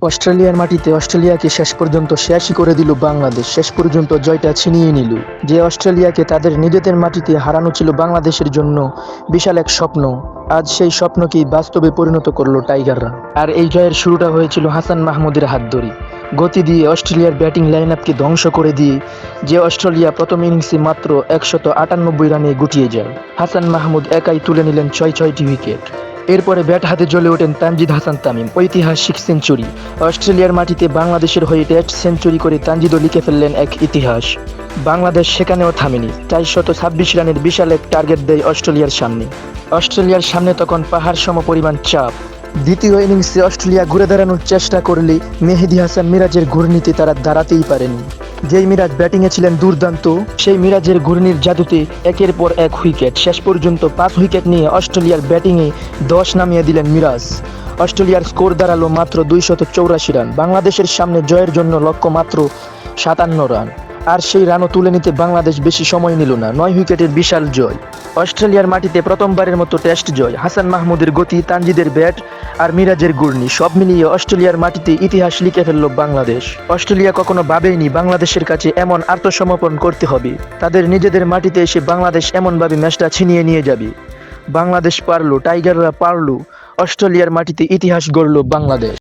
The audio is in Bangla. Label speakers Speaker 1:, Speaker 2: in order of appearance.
Speaker 1: অস্ট্রেলিয়ার মাটিতে অস্ট্রেলিয়াকে শেষ পর্যন্ত শেষই করে দিল বাংলাদেশ। শেষ পর্যন্ত জয়টা ছিনিয়ে নিল। যে অস্ট্রেলিয়াকে তাদের নিজেদের মাটিতে হারানো ছিল বাংলাদেশের জন্য বিশাল এক স্বপ্ন। আজ সেই স্বপ্নকেই বাস্তবে পরিণত করলো টাইগাররা। আর এই জয়ের শুরুটা হয়েছিল হাসান মাহমুদের হাত ধরে। গতি দিয়ে অস্ট্রেলিয়ার ব্যাটিং লাইন আপকে ধ্বংস করে দিয়ে যে অস্ট্রেলিয়া প্রথম ইনিংসে মাত্র 198 রানে গুটিয়ে যায়। হাসান মাহমুদ একাই তুলে নিলেন 6টি উইকেট। এরপরে ব্যাট হাতে জ্বলে ওঠেন তানজিদ হাসান তামিম, ঐতিহাসিক সেঞ্চুরি। অস্ট্রেলিয়ার মাটিতে বাংলাদেশের হয়ে টেস্ট সেঞ্চুরি করে তানজিদও লিখে ফেললেন এক ইতিহাস। বাংলাদেশ সেখানেও থামেনি, 426 রানের বিশাল এক টার্গেট দেয় অস্ট্রেলিয়ার সামনে। অস্ট্রেলিয়ার সামনে তখন পাহাড় সম পরিমাণ চাপ। দ্বিতীয় ইনিংসে অস্ট্রেলিয়া ঘুরে দাঁড়ানোর চেষ্টা করলে মেহেদী হাসান মিরাজের ঘূর্ণিতে তারা দাঁড়াতেই পারেনি। যেই মিরাজ ব্যাটিংয়ে ছিলেন দুর্দান্ত, সেই মিরাজের ঘূর্ণির জাদুতে একের পর এক উইকেট। শেষ পর্যন্ত 5 উইকেট নিয়ে অস্ট্রেলিয়ার ব্যাটিংয়ে 10 নামিয়ে দিলেন মিরাজ। অস্ট্রেলিয়ার স্কোর দাঁড়ালো মাত্র 284 রান। বাংলাদেশের সামনে জয়ের জন্য লক্ষ্য মাত্র 57 রান। আর সেই রানও তুলে নিতে বাংলাদেশ বেশি সময় নিল না। 9 উইকেটের বিশাল জয়। অস্ট্রেলিয়ার মাটিতে প্রথমবারের মতো টেস্ট জয়। হাসান মাহমুদের গতি, তানজিদের ব্যাট আর মিরাজের ঘূর্ণি সব মিলিয়ে অস্ট্রেলিয়ার মাটিতে ইতিহাস লিখে ফেলল বাংলাদেশ। অস্ট্রেলিয়া কখনো ভাবেনি বাংলাদেশের কাছে এমন আত্মসমর্পণ করতে হবে। তাদের নিজেদের মাটিতে এসে বাংলাদেশ এমনভাবে ম্যাচটা ছিনিয়ে নিয়ে যাবে। বাংলাদেশ পারল, টাইগাররা পারল। অস্ট্রেলিয়ার মাটিতে ইতিহাস গড়ল বাংলাদেশ।